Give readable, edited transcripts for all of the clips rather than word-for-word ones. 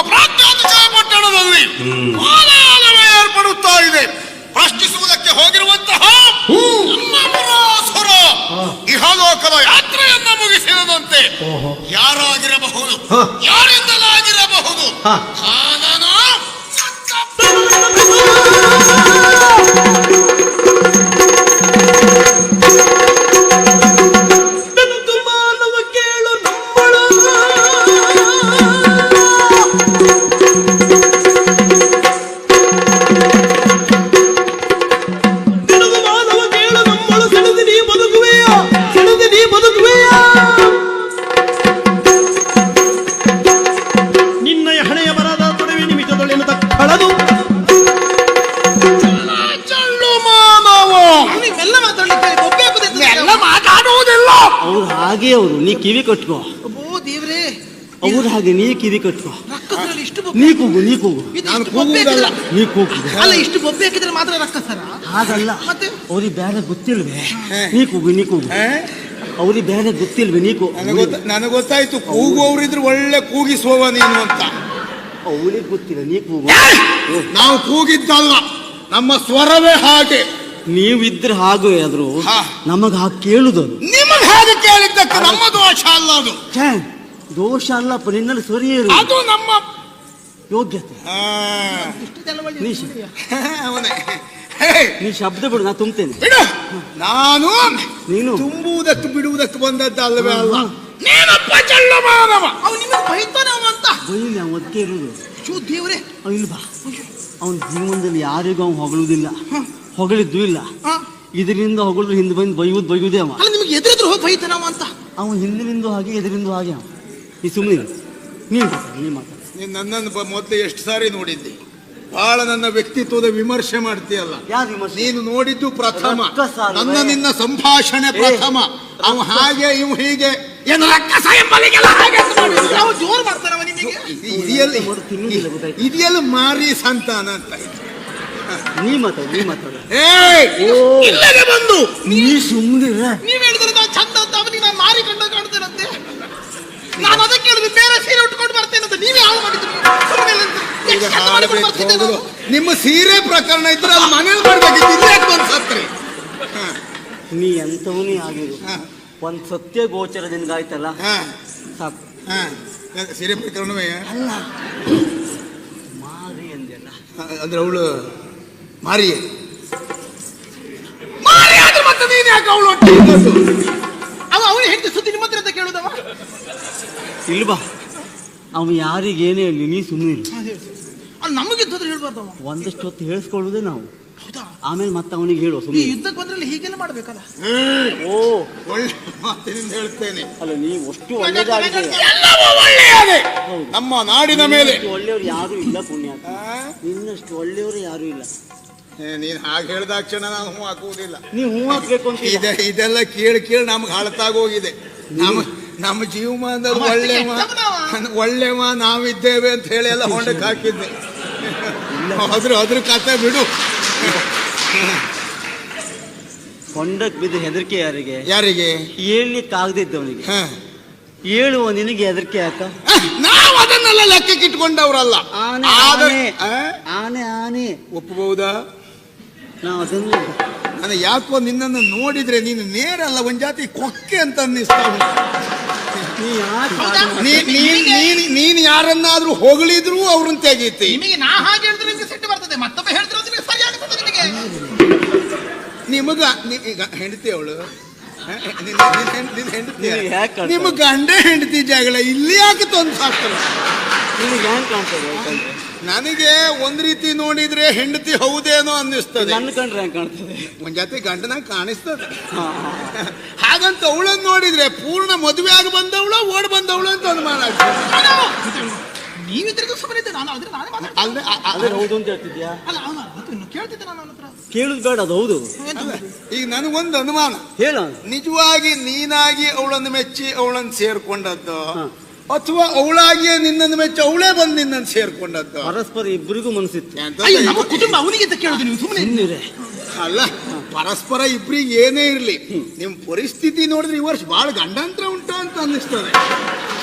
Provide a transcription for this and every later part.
ಪ್ರಾಜ್ಞಾತಿಶಯ ಪಟ್ಟಣದಲ್ಲಿ ಮಾಲಾಲವೇ ಏರ್ಪಡುತ್ತಾ ಇದೆ. ಪ್ರಶ್ನಿಸುವುದಕ್ಕೆ ಹೋಗಿರುವಂತಹ ನಮ್ಮಪುರಾಸುರ ಇಹಲೋಕದ ಯಾತ್ರೆಯನ್ನು ಮುಗಿಸಿದಂತೆ ಯಾರಾಗಿರಬಹುದು, ಯಾರಿಂದಲಾಗಿರಬಹುದು? ಕಾನನ ಹಾಗೆ ಅವರು ನೀ ಕಿವಿ ಕಟ್ಕೋ. ದೇವ್ರೇ, ಅವ್ರು ಹಾಗೆ ನೀ ಕಿವಿ ಕಟ್ಕೋ. ನೀ ಕೂಗು, ನೀ ಕೂಗು. ನಾನು ಕೂಗುವುದಲ್ಲ, ನೀ ಕೂಗು. ಅಲ್ಲ, ಇಷ್ಟು ಬೊಬ್ಬೆ ಹಾಕಿದ್ರೆ ಮಾತ್ರ ರಕ್ಕಸರ? ಹಾಗಲ್ಲ, ಮತ್ತೆ ಅವ್ರಿಗೆ ಬೇರೆ ಗೊತ್ತಿಲ್ವೇ? ನೀ ಕೂಗು, ನೀ ಕೂಗು. ಅವ್ರಿಗೆ ಬೇರೆ ಗೊತ್ತಿಲ್ವೇ? ನೀ ಕೂಗು. ನನಗೆ ಗೊತ್ತಾಯ್ತು, ಕೂಗುವವರಿದ್ರು ಒಳ್ಳೆ ಕೂಗಿಸುವವ ನೀನು ಅಂತ. ಅವ್ರಿಗೆ ಗೊತ್ತಿಲ್ಲ, ನೀ ಕೂಗು. ನಾವು ಕೂಗಿದ್ದಲ್ಲ, ನಮ್ಮ ಸ್ವರವೇ ಹಾಗೆ. ನೀವಿದ್ರೆ ಹಾಗೆ ಆದ್ರು ನಮಗ ಹಾಗೆ ಕೇಳುದು. ನಿಮಗೆ ಹಾಗೆ ಕೇಳಿದ್ದಕ್ಕೆ ನಮ್ಮ ದೋಷ ಅಲ್ಲ ಅದು. ದೋಷ ಅಲ್ಲಪ್ಪ, ನಿನ್ನಲ್ಲಿ ಸರಿ ಅದು ನಮ್ಮ ಯೋಗ್ಯತೆ. ನೀ ಶಬ್ದ ಬಿಡು, ನಾ ತುಂಬುತ್ತೇನೆ. ನಾನು ನೀನು ತುಂಬುವುದಕ್ಕೆ ಬಿಡುವುದಕ್ಕೆ ಬಂದದ್ದಲ್ಲವೇ ಅಲ್ಲ. ನೀನಪ್ಪ ಚಳ್ಳ ಮಾನವ. ಅವ್ ನಿಮಗೆ ಬೈತಾನೆ ಅವ ಅಂತ ಬೈಲಿ, ಅವ ಅದಕ್ಕೆ ಇರುವುದು. ದೇವ್ರೆ, ಇಲ್ವಾ, ಅವನ ಜೀವನದಲ್ಲಿ ಯಾರಿಗೂ ಅವ್ನು ಹೊಗಳುವುದಿಲ್ಲ, ಹೊಗಳಿದ್ದು ಇಲ್ಲ. ಇದರಿಂದ ಹೊಗಳಿದ್ರು ಹಿಂದೆ ಬಂದು ಬೈಯುವುದೇ ಅವ. ನಿಮ್ಗೆ ಎದುರಿದ್ರು ಹೋಗಿ ಬೈತಾನ ಅವ ಅಂತ. ಅವನು ಹಿಂದಿನಿಂದ ಹಾಗೆ ಎದುರಿಂದ ಹಾಗೆ ಅವ. ಈ ಸುಮ್ಮನೆ ನೀನು ಮಾತಾಡ. ನೀನು ನನ್ನನ್ನು ಮೊದಲು ಎಷ್ಟು ಸಾರಿ ನೋಡಿದ್ದಿ? ಬಹಳ ನನ್ನ ವ್ಯಕ್ತಿತ್ವದ ವಿಮರ್ಶೆ ಮಾಡ್ತೀಯಲ್ಲ. ನೀನು ನೋಡಿದ್ದು ಪ್ರಥಮ, ನನ್ನ ನಿನ್ನ ಸಂಭಾಷಣೆ ಪ್ರಥಮ. ಅವ ಹಾಗೆ ಇವು ಹೀಗೆ ಏನು ರಕ್ಕಸ ಎಂಬಲಿಗೆಲ್ಲ ಹಾಗೆ ಜೋರು ಮಾಡ್ತಾನ ನಿಮಗೆ. ಇದೆಲ್ಲ ಮಾರಿ ಸಂತಾನ ಅಂತ. ನೀ ಮಾತಾಡ, ನೀ ಮಾತಾಡ. ಇಲ್ಲದೆ ಬಂದು ನೀ ಸುಮ್ಮನೆ ನೀವ್ ಹೇಳಿದ್ರೆ ನಾವು ಚಂದ ಅಂತ ಅವನಿಗೆ ನಾನು ಮಾರಿ ಕಂಡ ಕಾಣ್ತೇನಂತೆ. ನಾನು ಅದಕ್ಕೆ ಹೇಳಿದ್ರೆ ಬೇರೆ ಸೀರೆ ಉಟ್ಕೊಂಡು ಬರ್ತೇನಂತ ನೀವೇ ಹಾಳು ಮಾಡಿದ್ರು. ನಿಮ್ಮ ಸೀರೆ ಪ್ರಕರಣ ಇದ್ರೆ ಅದು ಮನೇಲಿ ಮಾಡ್ಬೇಕಿತ್ತು. ಸತ್ರಿ ನೀ ಎಂತವನೇ ಆಗಿರು, ಒಂದ್ ಸತ್ಯ ಗೋಚರ ನಿನ್ಗಾಯ್ತಲ್ಲ ಸಾಕು. ಸೀರೆ ಪ್ರಕರಣವೇ ಅಲ್ಲ, ಮಾರಿ ಅಂದೆಲ್ಲ ಅಂದ್ರೆ ಅವಳು ಮಾರಿಯೇ ಮಾರಿ ಆದ್ರೆ ಮತ್ತೆ ನೀನ್ ಯಾಕೆ ಅವಳು ಅವಳು ಹೆಂಡತಿ ಸುದ್ದಿ ನಿಮ್ಮ ಹತ್ರ ಅಂತ ಕೇಳುದವ ಇಲ್ವಾ? ಅವ ಯಾರಿಗೇನೇ ಹೇಳಿ, ನೀ ಸುಮ್ಮನೆ ನಮಗಿದ್ದದ್ರೆ ಹೇಳ್ಬಾರ್ದವ. ಒಂದಷ್ಟು ಹೊತ್ತು ಹೇಳಿಸ್ಕೊಳ್ಳುದೇ ನಾವು, ಆಮೇಲೆ ಮತ್ತೆ ಅವನಿಗೆ ಹೇಳುವ. ಈ ಯುದ್ಧಕ್ಕೆ ಬಂದ್ರಲ್ಲಿ ಹೀಗೆಲ್ಲ ಮಾಡ್ಬೇಕಲ್ಲ. ಓ, ಒಳ್ಳೆ ಮಾತಿನಿಂದ ಹೇಳ್ತೇನೆ. ಅಲ್ಲ, ನೀವು ಅಷ್ಟು ಒಳ್ಳೆಯದಾಗಿದೆ. ನಮ್ಮ ನಾಡಿನ ಮೇಲೆ ಒಳ್ಳೆಯವರು ಯಾರು ಇಲ್ಲ ಪುಣ್ಯ, ನಿನ್ನಷ್ಟು ಒಳ್ಳೆಯವರು ಯಾರು ಇಲ್ಲ. ನೀನ್ ಹಾಗೆ ಹೇಳ್ದಾಕ್ಷಣ ನಾನು ಹೂ ಹಾಕುವುದಿಲ್ಲ. ನೀವು ಹೂ ಹಾಕ್ಬೇಕು ಅಂತ ಇದೆಲ್ಲ ಕೇಳಿ ನಮ್ಗೆ ಹಳತಾಗೋಗಿದೆ. ನಮ್ಮ ಜೀವಮಾನದಲ್ಲಿ ಒಳ್ಳೆವ ನಾವಿದ್ದೇವೆ ಅಂತ ಹೇಳಿ ಎಲ್ಲ ಹೊಂಡಕ್ಕೆ ಹಾಕಿದ್ದೆ. ಅದ್ರ ಕತೆ ಬಿಡು. ಹೊಂಡಕ್ಕೆ ಬಿದ್ದು ಹೆದರಿಕೆ ಯಾರಿಗೆ? ಹೇಳ್ಲಿಕ್ಕೆ ಆಗದಿದ್ದವನಿಗೆ. ಹೇಳುವ ನಿನಗೆ ಹೆದರಿಕೆ ಯಾಕ? ನಾವು ಅದನ್ನೆಲ್ಲ ಲೆಕ್ಕಕ್ಕೆ ಇಟ್ಕೊಂಡವ್ರಲ್ಲ. ಆನೆ ಒಪ್ಪಬಹುದಾ? ನಾವು ಅದನ್ನು ನಾನು ಯಾಕೋ ನಿನ್ನನ್ನು ನೋಡಿದ್ರೆ ನೀನು ನೇರಲ್ಲ, ಒಂದ್ ಜಾತಿ ಕೊಕ್ಕೆ ಅಂತ ಅನ್ನಿಸ್ತಾವ. ನೀನ್ ಯಾರನ್ನಾದ್ರೂ ಹೊಗಳಿದ್ರು ಅವ್ರನ್ನ ತೆಗೀತಿ. ನಿಮಗೆ ನಾ ಹಾಗೆ ಹೇಳಿದ್ರೆ ನಿಮ್ಗೆ ಸಿಟ್ಟು ಬರ್ತದೆ, ಮತ್ತೊಬ್ಬ ಹೇಳಿದ್ರೆ ನಿಮಗೆ ಸರಿಯಾಗ್ತದೆ. ನಿಮಗ ಈಗ ಹೆಂಡತಿ ಅವಳು, ನಿಮ್ಮ ಗಂಡ ಹೆಂಡತಿ ಜಗಳ ಇಲ್ಲಿ ಯಾಕೆ ತಂದು ಹಾಕ್ತಾರ? ನನಗೆ ಒಂದ್ ರೀತಿ ನೋಡಿದ್ರೆ ಹೆಂಡತಿ ಹೌದೇನೋ ಅನ್ನಿಸ್ತದೆ. ಒಂದ್ ಜೊತೆ ಗಂಡನಾಗ ಕಾಣಿಸ್ತದೆ. ಹಾಗಂತ ಅವಳನ್ನ ನೋಡಿದ್ರೆ ಪೂರ್ಣ ಮದುವೆ ಆಗಿ ಬಂದವಳ ಓಡ್ ಬಂದವಳು ಅಂತ ಅನುಮಾನ ಆಗ್ತದೆ. ಕೇಳುದು ಬೇಡ, ಅದು ಹೌದು. ಈಗ ನನಗೊಂದು ಅನುಮಾನ, ಹೇಳ, ನಿಜವಾಗಿ ನೀನಾಗಿ ಅವಳನ್ನು ಮೆಚ್ಚಿ ಅವಳನ್ನು ಸೇರ್ಕೊಂಡದ್ದು, ಅಥವಾ ಅವಳಾಗಿಯೇ ನಿನ್ನನ್ನು ಮೆಚ್ಚಿ ಅವಳೇ ಬಂದು ನಿನ್ನನ್ನು ಸೇರ್ಕೊಂಡದ್ದು? ಪರಸ್ಪರ ಇಬ್ಬರಿಗೂ ಮನಸ್ಸಿತ್ತು. ಕುಟುಂಬ ಅವನಿಗೆ ಕೇಳುದು, ನೀವು ಸುಮ್ಮನೆ ಅಲ್ಲ. ಪರಸ್ಪರ ಇಬ್ಬರಿಗೆ ಏನೇ ಇರ್ಲಿ, ನಿಮ್ ಪರಿಸ್ಥಿತಿ ನೋಡಿದ್ರೆ ಈ ವರ್ಷ ಬಹಳ ಗಂಡಾಂತರ ಉಂಟು ಅಂತ ಅನ್ನಿಸ್ತದೆ.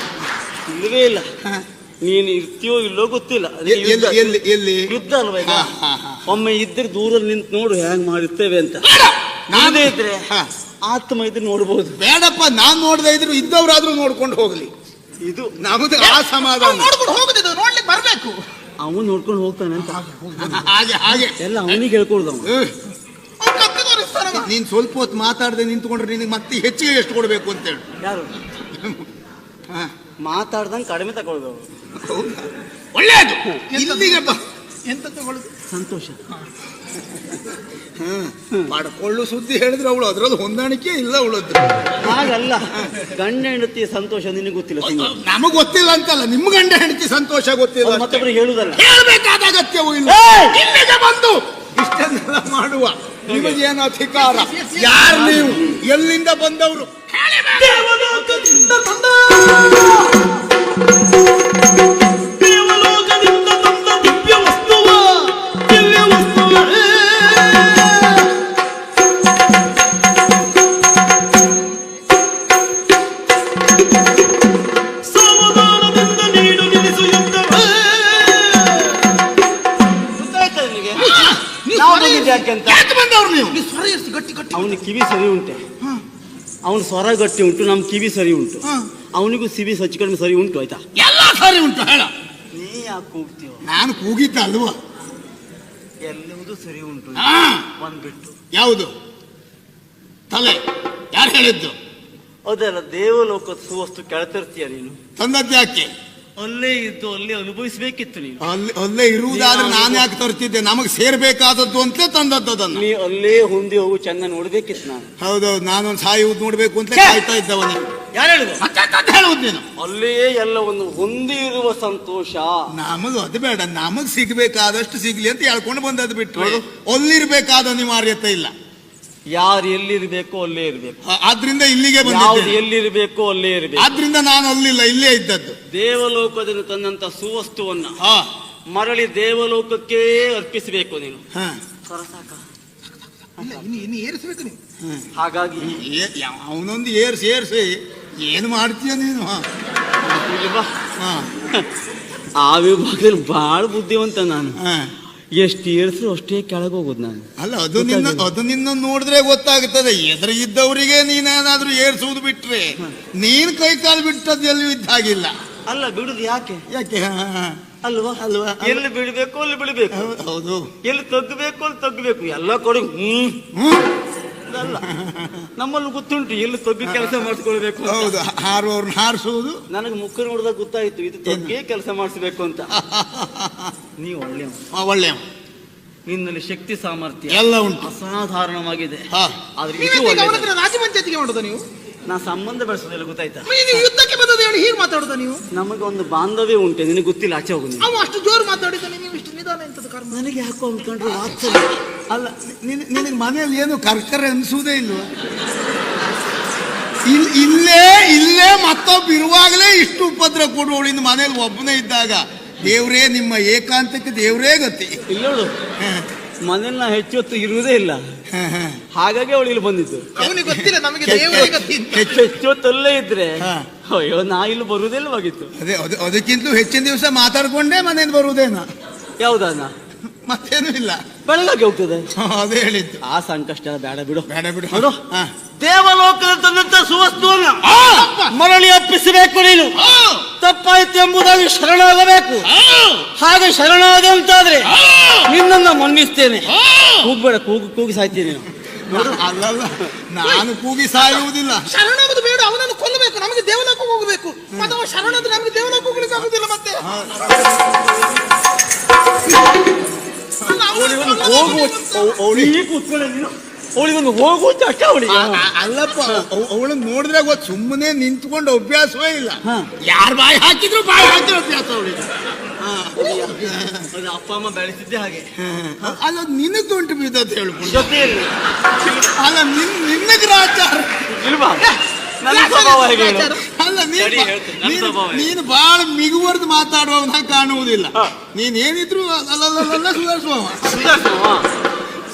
ಇಲ್ಲವೇ ಇಲ್ಲ. ನೀನು ಇರ್ತೀಯೋ ಇಲ್ಲೋ ಗೊತ್ತಿಲ್ಲ. ಅದಕ್ಕೆ ಯುದ್ಧ- ಎಲ್ಲಿ ಯುದ್ಧ ಅಲ್ವಾ ಈಗ? ಹಾ. ಒಮ್ಮೆ ಇದ್ರೆ ದೂರಲ್ಲಿ ನಿಂತು ನೋಡು ಹೆಂಗ್ ಮಾಡಿರ್ತೇವೆ ಅಂತ. ನಾನೇ ಇದ್ರೆ ಆತ್ಮ ಇದ್ರೆ ನೋಡ್ಬೋದು. ಬೇಡಪ್ಪ, ನಾನ್ ನೋಡದೇ ಇದ್ರು ಇದ್ದವರಾದ್ರೂ ನೋಡ್ಕೊಂಡು ಹೋಗ್ಲಿ. ಇದು ನಮ್ದು ಆ ಸಮಾಧಾನ. ನೋಡ್ಕೊಂಡು ಹೋಗುದಿದ್ದು ನೋಡ್ಲಿಕ್ಕೆ ಬರ್ಬೇಕು. ಅವನು ನೋಡ್ಕೊಂಡು ಹೋಗ್ತಾನೆ ಅಂತ ಹಾಗೆ ಎಲ್ಲ ಅವನಿಗೆ ಹೇಳ್ಕೊಳ್ದು ಅವನು. ಅವ್ನು ಕತ್ತಿ ತೋರಿಸ್ತಾನವ. ನೀನ್ ಸ್ವಲ್ಪ ಹೊತ್ತು ಮಾತಾಡದೆ ನಿಂತ್ಕೊಂಡ್ರೆ ನಿನಗೆ ಮತ್ತೆ ಹೆಚ್ಚಿಗೆ ಎಷ್ಟು ಕೊಡ್ಬೇಕು ಅಂತೇಳಿ. ಯಾರು ಹಾ. ಮಾತಾಡ್ದಂಗೆ ಕಡಿಮೆ ತಗೊಳ್ಬೇಕು. ಹೌದಾ? ಒಳ್ಳೇದು. ಇಲ್ಲಿಗೆ ಬಾ. ಎಂತ ತಗೊಳ್ಳುದು? ಸಂತೋಷ. ಮಾಡ್ಕೊಳ್ಳು ಸುದ್ದಿ ಹೇಳಿದ್ರೆ ಅವಳು ಅದ್ರಲ್ಲಿ ಹೊಂದಾಣಿಕೆ ಇಲ್ಲ ಅವಳದ್ದು. ಹಾಗಲ್ಲ, ಗಂಡ ಹೆಂಡತಿ ಸಂತೋಷ ನಿನಗೆ ಗೊತ್ತಿಲ್ಲ. ನಮಗ್ ಗೊತ್ತಿಲ್ಲ ಅಂತಲ್ಲ, ನಿಮ್ ಗಂಡ ಹೆಂಡತಿ ಸಂತೋಷ ಗೊತ್ತಿಲ್ಲ. ಮತ್ತೊಬ್ಬರಿಗೆ ಹೇಳುದಲ್ಲ. ಹೇಳ್ಬೇಕಾದ ಅಗತ್ಯವೂ ಇಲ್ಲ. ಇಲ್ಲಿಗೆ ಬಂದು ಇಷ್ಟನ್ನೆಲ್ಲ ಮಾಡುವ ನಿಮಗೇನು ಅಧಿಕಾರ? ಯಾರು ನೀವು? ಎಲ್ಲಿಂದ ಬಂದವರು? ದೇವಲೋಕದಿಂದ ತಂದ ದಿವ್ಯ ವಸ್ತುವ ಸಾವಧಾನದಿಂದ ನೀಡು ನಿಲ್ಲಿಸು ಯುದ್ಧವೇ. ಗೊತ್ತಾಯ್ತಾ ನಿನಗೆ? ನೀ ನಾವು ಸ್ವರ ಬಂದಿದ್ದು ಯಾಕೆ ಅಂತ? ಯಾಕೆ ಬಂದವರು ನೀವು? ನೀ ಸ್ವರ ಇರಿಸಿ ಗಟ್ಟಿ ಗಟ್ಟಿ. ಅವನ ಕಿವಿ ಸರಿ ಉಂಟೆ, ಅವನ ಸ್ವರ ಗಟ್ಟಿ ಉಂಟು, ನಮ್ಮ ಕಿವಿ ಸರಿ ಉಂಟು. ಅವನಿಗೂ ಸಿವಿ ಹೆಚ್ಚು ಕಡಿಮೆ ಸರಿ ಉಂಟು. ಆಯ್ತಾ? ಎಲ್ಲ ಸರಿ ಉಂಟು. ಹೇಳ. ನೀ ಯಾಕೆ ಕೂಗ್ತೀವ? ನಾನು ಕೂಗಿದ್ದ ಅಲ್ವಾ? ಎಲ್ಲವುದು ಸರಿ ಉಂಟು. ಹಾ. ಬಂದ್ಬಿಟ್ಟು ಯಾವುದು? ತಲೆ. ಯಾರು ಹೇಳಿದ್ದು? ಅದೆಲ್ಲ ದೇವಲೋಕದ ಸುವಸ್ತು ಕೆಳತರ್ತೀಯ ನೀನು. ತಂದದ್ದು ಯಾಕೆ? ಅಲ್ಲೇ ಇದ್ದು ಅಲ್ಲೇ ಅನುಭವಿಸ್ಬೇಕಿತ್ತು ನೀನು. ಅಲ್ಲೇ ಇರುವುದಾದ್ರೆ ನಾನು ಯಾಕೆ ತರ್ತಿದ್ದೆ? ನಮಗೆ ಸೇರ್ಬೇಕಾದದ್ದು ಅಂತಲೇ ತಂದದ್ದು ಅದನ್ನು. ನೀ ಅಲ್ಲೇ ಹೊಂದಿ ಹೋಗು, ಚೆನ್ನ ನೋಡ್ಬೇಕಿತ್ತು ನಾನು. ಹೌದೌದು, ನಾನೊಂದು ಸಾಯುವುದು ನೋಡ್ಬೇಕು ಅಂತ ಕಾಯ್ತಾ ಇದ್ದವನು. ಯಾರು ಹೇಳಿದ್ರು? ಮತ್ತೆ ಹೇಳುವುದು ನೀನು? ಅಲ್ಲೇ ಎಲ್ಲವನ್ನು ಹೊಂದಿ ಇರುವ ಸಂತೋಷ. ನಮಗ್ ಅದು ಬೇಡ, ನಮಗ್ ಸಿಗ್ಬೇಕಾದಷ್ಟು ಸಿಗ್ಲಿ ಅಂತ ಹೇಳ್ಕೊಂಡು ಬಂದದ್ದು ಬಿಟ್ಟು ಅಲ್ಲಿರ್ಬೇಕಾದ ಅನಿವಾರ್ಯತೆ ಇಲ್ಲ. ಯಾರು ಎಲ್ಲಿರ್ಬೇಕೋ ಅಲ್ಲೇ ಇರ್ಬೇಕು. ಆದ್ರಿಂದ ಇಲ್ಲಿಗೆ ಯಾವ್ದು ಬಂದಿದ್ದೆ. ಎಲ್ಲಿರ್ಬೇಕೋ ಅಲ್ಲೇ ಇರ್ಬೇಕು. ಆದ್ರಿಂದ ನಾನು ಅಲ್ಲಿಲ್ಲ, ಇಲ್ಲೇ ಇದ್ದದ್ದು. ದೇವಲೋಕದಲ್ಲಿ ತಂದಂತ ಸುವಸ್ತುವನ್ನ ಹಾ. ಮರಳಿ ದೇವಲೋಕಕ್ಕೆ ಅರ್ಪಿಸಬೇಕು ನೀನು. ಹಾ. ಸ್ವರ ಸಾಕ? ಇನ್ನು ಏರಿಸಬೇಕು ನೀವು. ಹಾಗಾಗಿ ಅವನೊಂದು ಏರ್ಸಿ ಏನು ಮಾಡ್ತೀಯ ನೀನು? ಇಲ್ಲಿ ಬಾ. ಹಾ. ಆ ವಿಭಾಗದಲ್ಲಿ ಬಹಳ ಬುದ್ಧಿವಂತ ನಾನು. ಹಾ. ಎಷ್ಟು ಏರ್ಸ್ರು ಅಷ್ಟೇ ಕೆಳಗೆ ಹೋಗೋದು ನಾನು. ಅಲ್ಲ, ಅದು ನಿನ್ನ ನೋಡಿದ್ರೆ ಗೊತ್ತಾಗುತ್ತದೆ. ಎದುರು ಇದ್ದವರಿಗೆ ನೀನೇನಾದ್ರೂ ಏರ್ಸುವುದು ಬಿಟ್ರೆ ನೀನ್ ಕೈ ಕಾಲು ಬಿಟ್ಟದ್ದು ಎಲ್ಲಿ ಇದ್ದಾಗಿಲ್ಲ. ಅಲ್ಲ, ಬಿಡುದು ಯಾಕೆ? ಯಾಕೆ? ಅಲ್ವಾ? ಅಲ್ವಾ? ಎಲ್ಲಿ ಬಿಡಬೇಕು ಅಲ್ಲಿ ಬಿಡಬೇಕು, ಹೌದು. ಎಲ್ಲಿ ತಗ್ಗಬೇಕು ಅಲ್ಲಿ ತಗ್ಗಬೇಕು. ಎಲ್ಲ ಕಡೆ ಅಲ್ಲ, ನಮ್ಮಲ್ಲಿ ಗೊತ್ತುಂಟು ಎಲ್ಲಿ ತಗ್ಗು ಕೆಲಸ ಮಾಡಿಸ್ಕೊಳ್ಬೇಕು. ಹೌದು, ಹಾರುವವ್ರನ್ನ ಹಾರಿಸುವುದು. ನನಗೆ ಮುಖ ನೋಡಿದಾಗ ಗೊತ್ತಾಯ್ತು ಇದು ತಗ್ಗೇ ಕೆಲಸ ಮಾಡಿಸ್ಬೇಕು ಅಂತ. ನೀವು ಒಳ್ಳೆಯ ನಿನ್ನಲ್ಲಿ ಶಕ್ತಿ ಸಾಮರ್ಥ್ಯ ಎಲ್ಲ ಉಂಟು, ಅಸಾಧಾರಣವಾಗಿದೆ. ಹಾ. ಆದ್ರೆ ಇದು ನೀವೇಂತ ಒಳ್ಳೆಯದು. ಅವನ ಹತ್ರ ರಾಜಿ ಪಂಚಾಯತಿಗೆ ಮಾಡೋದ ನೀವು? ನಾ ಸಂಬಂಧ ಬೆಳೆಸೋದಿಲ್ಲ, ಗೊತ್ತಾಯ್ತಾ? ನೀವು ಯುದ್ಧಕ್ಕೆ ಬಂದದ್ದು ಹೇಳಿ ಹೀಗೆ ಮಾತಾಡೋದ ನೀವು? ನಮಗೆ ಒಂದು ಬಾಂಧವ್ಯ ಉಂಟೆ, ನಿನಗೆ ಗೊತ್ತಿಲ್ಲ. ಆಚೆ ಹೋಗು ನೀನು. ಅವ ಅಷ್ಟು ಜೋರು ಮಾತಾಡಿದ್ದಾನೆ, ನೀವು ಇಷ್ಟು ನಿಧಾನ ಎಂತದ ಕರ್ಮ? ನನಗೆ ಯಾಕೋ ಅಂದ್ಕೊಂಡ್ರೆ ವಾತ್ಸಲ್ಯ. ಅಲ್ಲ, ನಿನಗೆ ಮನೆಯಲ್ಲಿ ಏನು ಕರ್ಕರೆ ಅನ್ಸುವುದೇ ಇಲ್ವಾ? ಇಲ್ಲೇ ಮತ್ತೊಬ್ಬ ಇರುವಾಗಲೇ ಇಷ್ಟು ಉಪದ್ರ ಕೊಡುವಳು. ಇನ್ನು ಮನೇಲಿ ಒಬ್ಬನೇ ಇದ್ದಾಗ ದೇವ್ರೇ, ನಿಮ್ಮ ಏಕಾಂತಕ್ಕೆ ದೇವ್ರೇ ಗತಿ. ಇಲ್ಲ ನೋಡು, ಮನೇಲಿ ನಾ ಹೆಚ್ಚು ಹೊತ್ತು ಇರುವುದೇ ಇಲ್ಲ, ಹಾಗಾಗಿ ಅವಳು ಇಲ್ಲಿ ಬಂದಿದ್ದು. ಅವನಿಗೆ ಗೊತ್ತಿಲ್ಲ ನಮಗೆ ದೇವರೇ ಗತಿ ಅಂತ. ಹೆಚ್ಚು ಹೊತ್ತು ಅಲ್ಲೇ ಇದ್ರೆ ಅಯ್ಯೋ ನಾ ಇಲ್ಲಿ ಬರುವುದಿಲ್ಲವಾಗಿತ್ತು. ಅದಕ್ಕಿಂತ ಹೆಚ್ಚಿನ ದಿವಸ ಮಾತಾಡ್ಕೊಂಡೇ ಮನೇಲಿ ಬರುವುದೇನ? ಯಾವ್ದಾನ ಮತ್ತೇನು ಇಲ್ಲ, ಬೆಳಗಾಗಿ ಹೋಗ್ತದೆ. ಅದೇ ಹೇಳಿದ್ದು. ಆ ಸಂಕಷ್ಟ ಬೇಡ ಬಿಡು. ಬಿಡು. ನೋಡು, ದೇವಲೋಕದ ತಂದಂತ ಸುವಸ್ತುವನ್ನ ಮರಳಿ ಅರ್ಪಿಸಬೇಕು ನೀನು. ತಪ್ಪಾಯ್ತು ಎಂಬುದಾಗಿ ಶರಣಾಗಬೇಕು. ಹಾಗೆ ಶರಣಾದೆ ಅಂತಾದ್ರೆ ನಿನ್ನನ್ನು ಮನ್ನಿಸ್ತೇನೆ. ಕೂಗ್ಬೇಡ, ಕೂಗಿ ಸಾಯ್ತೀನಿ ನೀನು. ಅಲ್ಲಲ್ಲ, ನಾನು ಕೂಗಿ ಸಾಯುವುದಿಲ್ಲ. ಶರಣಾಗುದು ಬೇಡ, ಅವನನ್ನು ಕೊಲ್ಲಬೇಕು. ನಮಗೆ ದೇವಲೋಕ ಹೋಗಬೇಕು. ಮತ್ತೆ ಅವ ಶರಣಾದ್ರೆ ನಮಗೆ ದೇವಲೋಕ ಹೋಗ್ಲಿಕ್ಕೆ ಆಗುದಿಲ್ಲ. ಮತ್ತೆ ಅವಳಿಗೊಂದು ಹೋಗುವಂತ ಅಷ್ಟೇ ಅವಳಿಗೆ. ಅಲ್ಲಪ್ಪ, ಅವಳನ್ನ ನೋಡಿದ್ರೆ ಗೊತ್ತು, ಸುಮ್ಮನೆ ನಿಂತ್ಕೊಂಡು ಅಭ್ಯಾಸವೇ ಇಲ್ಲ. ಯಾರು ಬಾಯಿ ಹಾಕಿದ್ರು ಅಭ್ಯಾಸ ಅವಳಿಗೆ. ಅಪ್ಪ ಅಮ್ಮ ಬೆಳೆಸಿದ್ದೆ ಹಾಗೆ. ಅಲ್ಲ, ನಿನಗೆ ಉಂಟು ಬಿದ್ದದ್ದು ಹೇಳ್ಕೊಂಡು ಜೊತೆಯಲ್ಲಿ ಅಲ್ಲ, ನಿನ್ನ ಗ್ರಾಚಾರ ಇಲ್ವಾ? ನನ್ನ ಸ್ವಭಾವ ಹೇಗೆ ಹೇಳು? ಅಲ್ಲ, ನೀನು ಸ್ವಭಾವ ಬಹಳ ಮಿಗುವರ್ದು ಮಾತಾಡುವವನ ಕಾಣುವುದಿಲ್ಲ. ನೀನೇನಿದ್ರು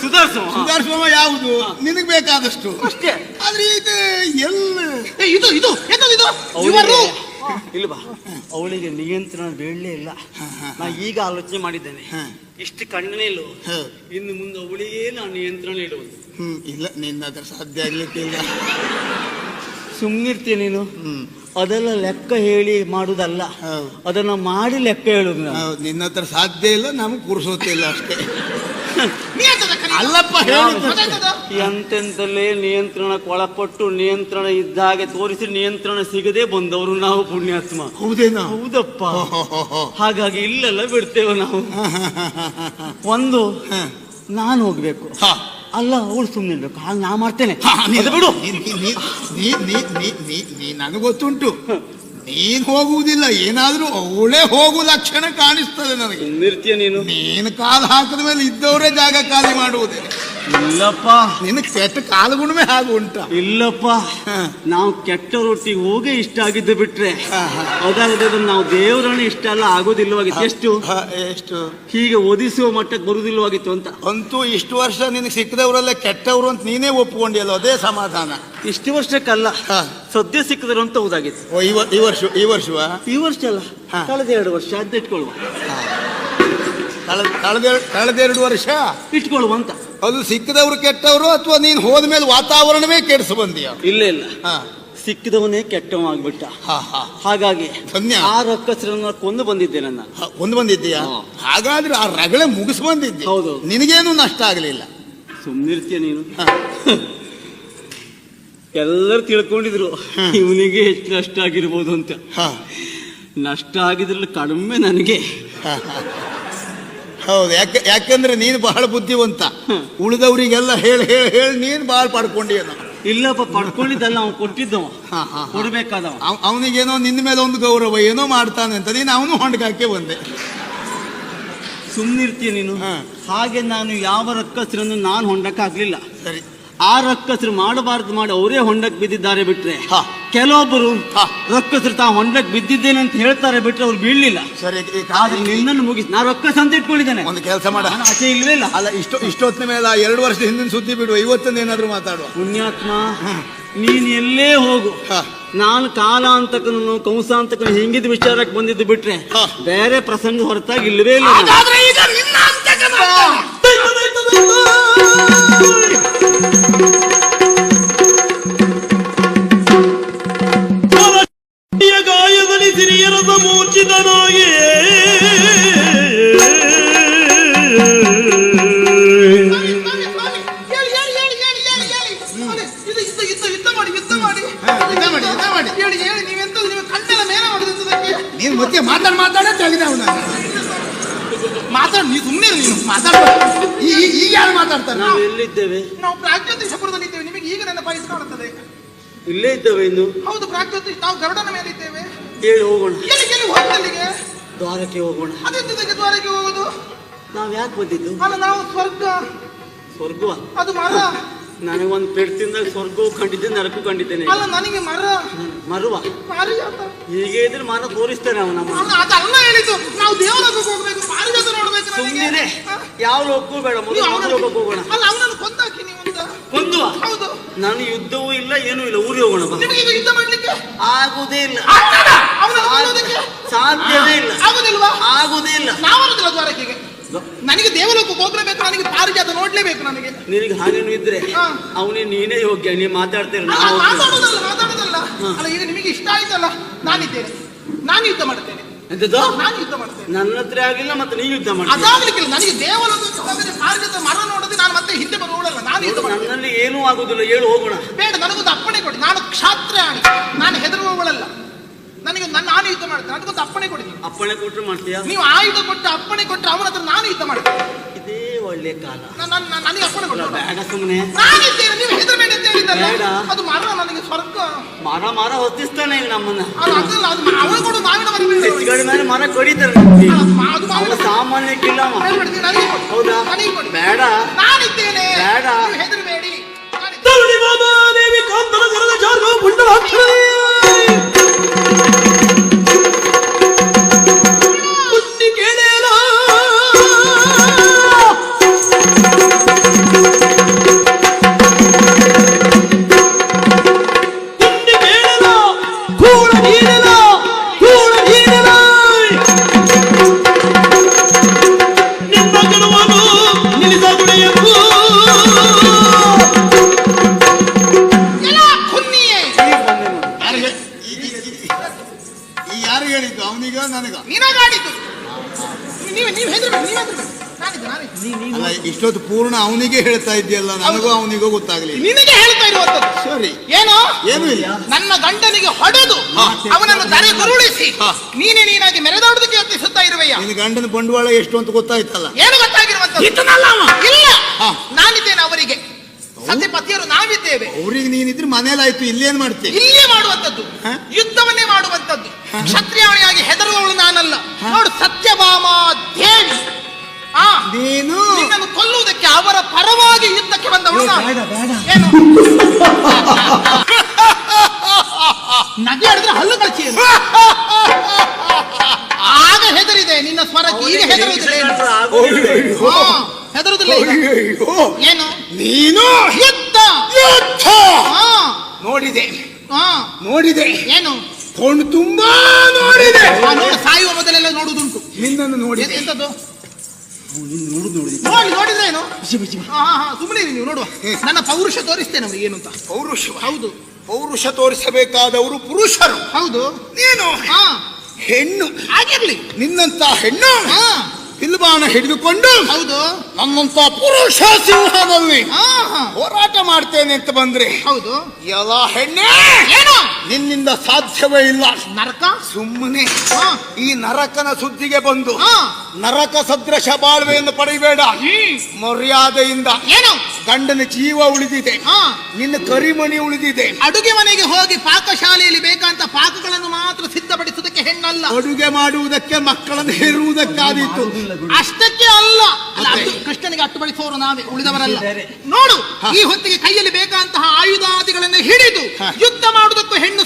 ಸುಧಾರಿಸುವ ಯಾವುದು ನಿನಗೆ ಬೇಕಾದಷ್ಟು ಅಷ್ಟೇ. ಆದ್ರೆ ಇದು ಎಲ್ಲ ಇದು ಎಂತದು ಇದು? ಇವರು ಇಲ್ಲ ಬಾ, ಅವಳಿಗೆ ನಿಯಂತ್ರಣ ಬೇಡಲೇ ಇಲ್ಲ. ನಾ ಈಗ ಆಲೋಚನೆ ಮಾಡಿದ್ದೇನೆ, ಇಷ್ಟು ಕಣ್ಣನೇ ಇಲ್ಲೋ, ಇನ್ನು ಮುಂದೆ ಅವಳಿಗೆ ನಾನು ನಿಯಂತ್ರಣ ಇಡುವುದು. ಇಲ್ಲ, ನಿನ್ನ ಹತ್ರ ಸಾಧ್ಯ ಆಗ್ಲಿಕ್ಕಿಲ್ಲ. ಸುಮ್ಮನಿರ್ತೀಯ ನೀನು. ಅದೆಲ್ಲ ಲೆಕ್ಕ ಹೇಳಿ ಮಾಡುದಲ್ಲ, ಅದನ್ನ ಮಾಡಿ ಲೆಕ್ಕ ಹೇಳುದು. ನಿನ್ನ ಹತ್ರ ಸಾಧ್ಯ ಇಲ್ಲ, ನಮ್ಗೆ ಪುರುಸೋತಿಲ್ಲ ಅಷ್ಟೇ. ಅಲ್ಲಪ್ಪ, ಎಂತೆಂತಲೇ ನಿಯಂತ್ರಣಕ್ಕೆ ಒಳಪಟ್ಟು ನಿಯಂತ್ರಣ ಇದ್ದಾಗೆ ತೋರಿಸಿ ನಿಯಂತ್ರಣ ಸಿಗದೆ ಬಂದವರು ನಾವು ಪುಣ್ಯಾತ್ಮ. ಹೌದೇನೋ? ಹೌದಪ್ಪ. ಹಾಗಾಗಿ ಇಲ್ಲೆಲ್ಲ ಬಿಡ್ತೇವೆ ನಾವು. ಒಂದು ನಾನು ಹೋಗ್ಬೇಕು, ಅಲ್ಲ ಅವಳು ಸುಮ್ಮನೆ ಇರ್ಬೇಕು. ಹಾಗೆ ನಾ ಮಾಡ್ತೇನೆ. ಬಿಡು, ನನಗೆ ಗೊತ್ತುಂಟು ನೀನ್ ಹೋಗುವುದಿಲ್ಲ, ಏನಾದ್ರೂ ಅವಳೇ ಹೋಗುವ ಲಕ್ಷಣ ಕಾಣಿಸ್ತದೆ ನನಗೆ. ನಿರ್ತೀಯ ನೀನು ಕಾಲು ಹಾಕಿದ ಮೇಲೆ ಇದ್ದವರೇ ಜಾಗ ಖಾಲಿ ಮಾಡುವುದೇ. ಇಲ್ಲಪ್ಪ, ನಿನ್ ಕೆಟ್ಟ ಕಾಲು ಗುಣಮೆ ಹಾಗೆ ಉಂಟ. ಇಲ್ಲಪ್ಪ, ನಾವು ಕೆಟ್ಟವರೊಟ್ಟಿಗೆ ಹೋಗಿ ಇಷ್ಟ ಆಗಿದ್ದು ಬಿಟ್ರೆ ಅದಾಗದ ನಾವು ದೇವರನ್ನ ಇಷ್ಟ ಎಲ್ಲ ಆಗೋದಿಲ್ಲವಾಗಿತ್ತು. ಎಷ್ಟು ಹೀಗೆ ಒದಿಸುವ ಮಟ್ಟಕ್ಕೆ ಬರುವುದಿಲ್ಲವಾಗಿತ್ತು ಅಂತ. ಅಂತೂ ಇಷ್ಟು ವರ್ಷ ನಿನಗೆ ಸಿಕ್ಕದವರೆಲ್ಲ ಕೆಟ್ಟವರು ಅಂತ ನೀನೇ ಒಪ್ಕೊಂಡಿಯಲ್ಲ, ಅದೇ ಸಮಾಧಾನ. ಇಷ್ಟು ವರ್ಷಕ್ಕಲ್ಲ, ಸದ್ಯ ಸಿಕ್ಕದರು ಅಂತ ಹೌದಾಗಿತ್ತು. ಈ ವರ್ಷವಾ? ಈ ವರ್ಷ ಅಲ್ಲ, ಕಳೆದ 2 ವರ್ಷ ಅಂತ ಇಟ್ಕೊಳ್ಳುವ. ಕಳೆದ 2 ವರ್ಷ ಇಟ್ಕೊಳ್ಳುವ ಅಂತ. ಅದು ಸಿಕ್ಕದವ್ರು ಕೆಟ್ಟವರು ಅಥವಾ ನೀನ್ ಹೋದ್ಮೇಲೆ ವಾತಾವರಣವೇ ಕೆಡಿಸ ಬಂದಿಯ? ಇಲ್ಲ ಇಲ್ಲ, ಸಿಕ್ಕಿದವನೇ ಕೆಟ್ಟವ ಆಗ್ಬಿಟ್ಟ. ಹಾಗಾಗಿ ಆ ರಕ್ಕಸರನ್ನ ಕೊಂದು ಬಂದಿದ್ದೆ. ನನ್ನ ಕೊಂದು ಬಂದಿದ್ದೀಯಾ? ಹಾಗಾದ್ರೆ ಆ ರಗಳೆ ಮುಗಿಸ್ ಬಂದಿದ್ದೆ. ಹೌದು. ನಿನಗೇನು ನಷ್ಟ ಆಗಲಿಲ್ಲ. ಸುಮ್ಮನಿರ್ತೀಯ ನೀನು. ಎಲ್ಲರೂ ತಿಳ್ಕೊಂಡಿದ್ರು ಇವನಿಗೆ ಎಷ್ಟು ನಷ್ಟ ಆಗಿರ್ಬೋದು ಅಂತ. ನಷ್ಟ ಆಗಿದ್ರಲ್ಲಿ ಕಡಿಮೆ ನನಗೆ. ಹೌದು, ಯಾಕಂದ್ರೆ ನೀನು ಬಹಳ ಬುದ್ಧಿವಂತ. ಉಳಿದವರಿಗೆಲ್ಲ ಹೇಳಿ ಹೇಳಿ ಹೇಳಿ ನೀನು ಬಹಳ ಪಡ್ಕೊಂಡಿಯೇನ? ಇಲ್ಲಪ್ಪ, ಪಡ್ಕೊಂಡಿದ್ದಲ್ಲ, ಅವ್ನು ಕೊಟ್ಟಿದ್ದವ, ಕೊಡ್ಬೇಕಾದವ. ಅವನಿಗೇನೋ ನಿನ್ನ ಮೇಲೆ ಒಂದು ಗೌರವ ಏನೋ ಮಾಡ್ತಾನೆ ಅಂತ ನೀನು ಅವನು ಹೊಂಡಕ್ಕೆ ಬಂದೆ. ಸುಮ್ಮನಿರ್ತೀಯ ನೀನು. ಹಾಗೆ ನಾನು ಯಾವ ರಕ್ಕಸರನ್ನು ನಾನು ಹೊಂಡಕ್ಕೆ ಹಾಕ್ಲಿಲ್ಲ. ಸರಿ, ಆ ರಕ್ಕಸರು ಮಾಡಬಾರದು ಮಾಡಿ ಅವರೇ ಹೊಂಡಕ್ಕೆ ಬಿದ್ದಿದ್ದಾರೆ ಬಿಟ್ರೆ, ಕೆಲವೊಬ್ಬರು ರಕ್ಕಸರು ತಾ ಹೊಂಡಕ್ಕೆ ಬಿದ್ದಿದ್ದೇನೆ ಅಂತ ಹೇಳ್ತಾರೆ ಬಿಟ್ರೆ ಅವ್ರು ಬೀಳ್ಲಿಲ್ಲ. ಸರಿ, ಆದ್ರೆ ನಿನ್ನನ್ನು ಮುಗಿಸಿ ನಾ ರಕ್ಕಸ ಅಂತ ಇಟ್ಕೊಂಡಿದ್ದೇನೆ. ಒಂದು ಕೆಲಸ ಮಾಡ, ಆಚೆ ಇಲ್ವೇ ಇಲ್ಲ. ಅಲ್ಲ, ಇಷ್ಟೊತ್ತಿನ ಮೇಲೆ 2 ವರ್ಷದ ಹಿಂದಿನ ಸುದ್ದಿ ಬಿಡುವ, ಇವತ್ತೊಂದು ಏನಾದ್ರು ಮಾತಾಡುವ. ಪುಣ್ಯಾತ್ಮ, ನೀನ್ ಎಲ್ಲೇ ಹೋಗು, ನಾನು ಕಾಲಾಂತಕನು ಕಂಸಾಂತಕನು ಹಿಂಗಿದ ವಿಚಾರಕ್ಕೆ ಬಂದಿದ್ದು ಬಿಟ್ರೆ ಬೇರೆ ಪ್ರಸಂಗ ಹೊರತಾಗಿ ಇಲ್ಲವೇ ಇಲ್ಲ. ಗಾಯದಲ್ಲಿ ಸಿರಿಯರದ ಮೂರ್ಛಿತನಾಗಿ ನೀನು ಮತ್ತೆ ಮಾತಾಡ ತೆಗೆದವನ ಮಾತಾಡ್, ನೀ ಸುಮ್ಮನೆ ನೀನು ಮಾತಾಡ. ಈಗ ಯಾರು ಮಾತಾಡ್ತಾರೆ? ನಾವು ಎಲ್ಲಿದ್ದೇವೆ? ನಾವು ಪ್ರಾಗ್ಜ್ಯೋತಿಷಪುರದಲ್ಲಿ ಇದ್ದೇವೆ. ನಿಮಗೆ ಈಗ ನನ್ನ ಪಾಯಿಸಿ ಕಾಣುತ್ತದೆ. ಇಲ್ಲೇ ಇದ್ದೇವೆ ಇನ್ನು. ಹೌದು, ಪ್ರಾಗ್ಜ್ಯೋತಿಷ್. ನಾವು ಗರುಡನ ಮೇಲೆ ಇದ್ದೇವೆ. ಹೇಳಿ ಹೋಗೋಣ. ಎಲ್ಲಿ ಹೋಗ್ತಲ್ಲಿಗೆ? ದ್ವಾರಕ್ಕೆ ಹೋಗೋಣ. ಅದೆಂತದಕ್ಕೆ ದ್ವಾರಕ್ಕೆ ಹೋಗುದು? ನಾವ್ ಯಾಕೆ ಬಂದಿದ್ದು? ಅಲ್ಲ, ನಾವು ಸ್ವರ್ಗವ ಅದು ಮರ. ನನಗೊಂದು ಪೆಡ್ತಿಂದಾಗ ಸ್ವರ್ಗವು ಕಂಡಿದ್ದೆ, ನರಕು ಕಂಡಿದ್ದೇನೆ. ಅಲ್ಲ, ನನಗೆ ಮರುವ ಹೀಗೆ ಇದ್ರೆ ಮರ ತೋರಿಸ್ತೇನೆ ಅವನ. ಅದಲ್ಲ ಹೇಳಿದ್ದು, ನಾವು ದೇವಲೋಕಕ್ಕೆ ಹೋಗ್ಬೇಕು, ಪಾರಿಜಾತ ನೋಡ್ಬೇಕು. ಸುಮ್ಮನೆ ಯಾವ ಲೋಕಕ್ಕೂ ಬೇಡ, ಲೋಕಕ್ಕೆ ಹೋಗೋಣ. ಅಲ್ಲ, ಅವನನ್ನು ಕೊಂದಾಕಿ ನೀವು ಅಂತ. ಕೊಂದುವ? ಹೌದು. ನಾನು ಯುದ್ಧವೂ ಇಲ್ಲ, ಏನೂ ಇಲ್ಲ, ಊರಿಗೆ ಹೋಗೋಣ. ನಿಮಗೆ ಯುದ್ಧ ಮಾಡ್ಲಿಕ್ಕೆ ಆಗುದೇ ಇಲ್ಲ, ಸಾಧ್ಯವೇ ಇಲ್ಲ. ಆಗುದಿಲ್ವಾ? ಆಗುದೇ ಇಲ್ಲ. ನಾವನ್ನೋದಿಲ್ಲ ದ್ವಾರಕೆಗೆ. ನನಗೆ ದೇವಲೋಕಕ್ಕೆ ಹೋಗ್ಲೇಬೇಕು, ನನಗೆ ಪಾರಿಜಾತ ನೋಡ್ಲೇಬೇಕು. ನನಗೆ ನಿನಗೆ ಹಾಗೇನು ಇದ್ರೆ ಅವನೇ ನೀನೇ ಯೋಗ್ಯ. ನೀ ಮಾತಾಡ್ತೇನೆ, ಮಾತಾಡೋದಲ್ಲ. ಅಲ್ಲ, ಈಗ ನಿಮಗೆ ಇಷ್ಟ ಆಯ್ತಲ್ಲ, ನಾನಿದ್ದೇನೆ, ನಾನು ಯುದ್ಧ ಮಾಡ್ತೇನೆ. ನಾನು ಯುದ್ಧ ಮಾಡ್ತೇನೆ. ನನ್ನ ಹತ್ರ ಆಗಿಲ್ಲ, ಮತ್ತೆ ನೀ ಯುದ್ಧ ಮಾಡಿ. ಅದಾಗ್ಲಿಕ್ಕಿಲ್ಲ. ನನಗೆ ದೇವಲೋಕಕ್ಕೆ ಹೋದರೆ ಪಾರಿಜಾತ ಮರ ನೋಡದೆ ನಾನು ಮತ್ತೆ ಹಿಂದೆ ಬರುವುದಲ್ಲ. ನಾನು ಯುದ್ಧ ಮಾಡ್ತೇನೆ. ನನ್ನಲ್ಲಿ ಏನೂ ಆಗುದಿಲ್ಲ, ಹೇಳು ಹೋಗೋಣ. ಬೇಡ, ನನಗೊಂದು ಅಪ್ಪಣೆ ಕೊಡಿ. ನಾನು ಕ್ಷಾತ್ರಾಣಿ, ನಾನು ಹೆದರುವವಳಲ್ಲ. ನನಗೆ ನಾನು ಯುದ್ಧ ಮಾಡ್ತೇನೆ. ನನಗೊಂದು ಅಪ್ಪಣೆ ಕೊಡಿ. ಅಪ್ಪಣೆ ಕೊಟ್ಟರೆ ಮಾಡ್ತೀಯಾ? ನೀವು ಆಯುಧ ಕೊಟ್ಟು ಅಪ್ಪಣೆ ಕೊಟ್ಟರೆ ಅವನ ಹತ್ರ ನಾನು ಯುದ್ಧ ಮಾಡ್ತೇನೆ. ಇದೇ ಒಳ್ಳೆ ಕಾಲ. ನನಗೆ ಅಪ್ಪಣೆ ಕೊಟ್ಟು ಬೇಡ, ಸುಮ್ಮನೆ ನಾನಿದ್ದೇನೆ. ನೀವು ಹೆದರಬೇಡ ಅಂತ ಹೇಳಿದ್ದಲ್ಲ. ಅದು ಮರ, ನನಗೆ ಸ್ವರ್ಗ. ಮರ ಹೊತ್ತಿಸ್ತಾನೆ ಈಗ ನಮ್ಮನ್ನ. ಅದಲ್ಲ, ಅದು ಅವಳು ಕೊಡು. ಮಾವಿನ ಮರ ಹೆಚ್ಚುಗಡೆ ಮೇಲೆ ಮರ ಕಡಿತಾರೆ. ಸಾಮಾನ್ಯಕ್ಕಿಲ್ಲ. ಹೌದಾ? ಬೇಡ, ನಾನಿದ್ದೇನೆ. ಬೇಡ, ಹೆದರಬೇಡಿ. ದೇವಿ ಕಾಂತನ ಕರದ ಜಾರ್ಗ ಪುಂಡಲ ಅಕ್ಷರೇ ಪುಟ್ಟಿ ಕೇಳೇಲ ಪುಟ್ಟಿ ಕೇಳಲ ಕೂಡ ನೀಡಲ ಮಾಡಿದ್ದು. ನೀವು ಹೆದರ್ಬೇಕು, ನೀವು ಹೆದರ್ಬೇಕು. ನಾನಿದ್ದೆ. ಅಲ್ಲ, ಇಷ್ಟೊತ್ತು ಪೂರ್ಣ ಅವನಿಗೆ ಹೇಳ್ತಾ ಇದ್ದೀಯಲ್ಲ, ನನಗೂ ಅವನಿಗೂ ಗೊತ್ತಾಗ್ಲಿ. ನಿನಗೆ ಹೇಳ್ತಾ ಇರುವಂತದ್ದು ಸರಿ, ಏನು ಇಲ್ಲ. ನನ್ನ ಗಂಡನಿಗೆ ಹೊಡೆದು ಅವನನ್ನು ದರೆ ಗುರುಳಿಸಿ ನೀನಾಗಿ ಮೆರೆದಾಡುವುದಕ್ಕೆ ಯತ್ನಿಸುತ್ತಾ ಇರುವೆಯ. ನಿನ್ನ ಗಂಡನ ಬಂಡವಾಳ ಎಷ್ಟು ಅಂತ ಗೊತ್ತಾಯ್ತಲ್ಲ. ಏನು ಗೊತ್ತಾಗಿರುವಂತದ್ದು? ಇಲ್ಲ, ನಾನಿದ್ದೇನೆ ಅವರಿಗೆ. ಸತಿಪತಿಯರು ನಾವಿದ್ದೇವೆ. ಅವ್ರಿಗೆ ನೀನಿದ್ರೆ ಮನೇಲಾಯ್ತು, ಇಲ್ಲೇನ್ ಮಾಡ್ತೀವಿ? ಇಲ್ಲೇ ಮಾಡುವಂತದ್ದು, ಯುದ್ಧವನ್ನೇ ಮಾಡುವಂತದ್ದು. ಕ್ಷತ್ರಿಯಾಣಿಯಾಗಿ ಹೆದರುವವಳು ನಾನಲ್ಲ. ನೋಡು, ಸತ್ಯಭಾಮ ದೇವಿ ನೀನು ನಿನ್ನನ್ನು ಕೊಲ್ಲುವುದಕ್ಕೆ ಅವರ ಪರವಾಗಿ ಯುದ್ಧಕ್ಕೆ ಬಂದವಳು ನಾನು. ಏನು ನಗೆ ಆಡಿದ್ರೆ ಹಲ್ಲು ಕಚ್ಚಿ. ಆಗ ಹೆದರಿದೆ ನಿನ್ನ ಸ್ವರಕ್ಕೆ, ಈಗ ಹೆದರುವುದಿಲ್ಲ. ಹೆದರುವುದಿಲ್ಲ. ಏನು ನೀನು ಯುದ್ಧ ನೋಡಿದೆ, ನೋಡಿದೆ. ಏನು ಕೊಂಡು ತುಂಬಾ ನೋಡಿದೆ. ನೋಡು, ಸಾಯುವ ಮೊದಲೆಲ್ಲ ನೋಡುವುದುಂಟು. ನಿನ್ನನ್ನು ನೋಡಿದೆ. ಎಂತದ್ದು? ನೋಡಿದ್ರೇನು? ಸುಮ್ಮನೆ ನೀವು ನೋಡುವ. ನನ್ನ ಪೌರುಷ ತೋರಿಸ್ತೇನೆ ಅವ್ರಿಗೆ ಏನು ಅಂತ. ಪೌರುಷ? ಹೌದು. ಪೌರುಷ ತೋರಿಸಬೇಕಾದವರು ಪುರುಷರು. ಹೌದು. ನೀನು ಹೆಣ್ಣು. ಆಗಿರ್ಲಿ, ನಿನ್ನಂತ ಹೆಣ್ಣು ಕಿಲ್ಬಾಣ ಹಿಡಿದುಕೊಂಡು ಹೌದು ನನ್ನಂತ ಪುರುಷ ಸಿಂಹದಲ್ಲಿ ಹೋರಾಟ ಮಾಡ್ತೇನೆ ಅಂತ ಬಂದ್ರೆ, ಹೌದು ಎಲ್ಲ ಹೆಣ್ಣೆ ಏನು ನಿನ್ನಿಂದ ಸಾಧ್ಯವೇ ಇಲ್ಲ. ನರಕ ಸುಮ್ಮನೆ ಈ ನರಕನ ಸುದ್ದಿಗೆ ಬಂದು ನರಕ ಸದೃಶ ಬಾಳ್ವೆಯನ್ನು ಪಡೆಯಬೇಡ. ಮರ್ಯಾದೆಯಿಂದ ಏನು ಗಂಡನ ಜೀವ ಉಳಿದಿದೆ, ನಿನ್ನ ಕರಿಮಣಿ ಉಳಿದಿದೆ. ಅಡುಗೆ ಮನೆಗೆ ಹೋಗಿ ಪಾಕಶಾಲೆಯಲ್ಲಿ ಬೇಕಂತ ಪಾಕಗಳನ್ನು ಮಾತ್ರ ಸಿದ್ಧಪಡಿಸುವುದಕ್ಕೆ ಹೆಣ್ಣಲ್ಲ. ಅಡುಗೆ ಮಾಡುವುದಕ್ಕೆ, ಮಕ್ಕಳನ್ನು ಹೇರುವುದಕ್ಕಾದೀತು. ಅಷ್ಟಕ್ಕೆ ಅಲ್ಲ, ಕೃಷ್ಣನಿಗೆ ಅಟ್ಟುಪಡಿಸುವವರು ನಾವೇ, ಉಳಿದವರಲ್ಲ. ನೋಡು, ಈ ಹೊತ್ತಿಗೆ ಕೈಯಲ್ಲಿ ಬೇಕಾದಂತಹ ಆಯುಧಾದಿಗಳನ್ನು ಹಿಡಿದು ಯುದ್ಧ ಮಾಡುವುದಕ್ಕೂ ಹೆಣ್ಣು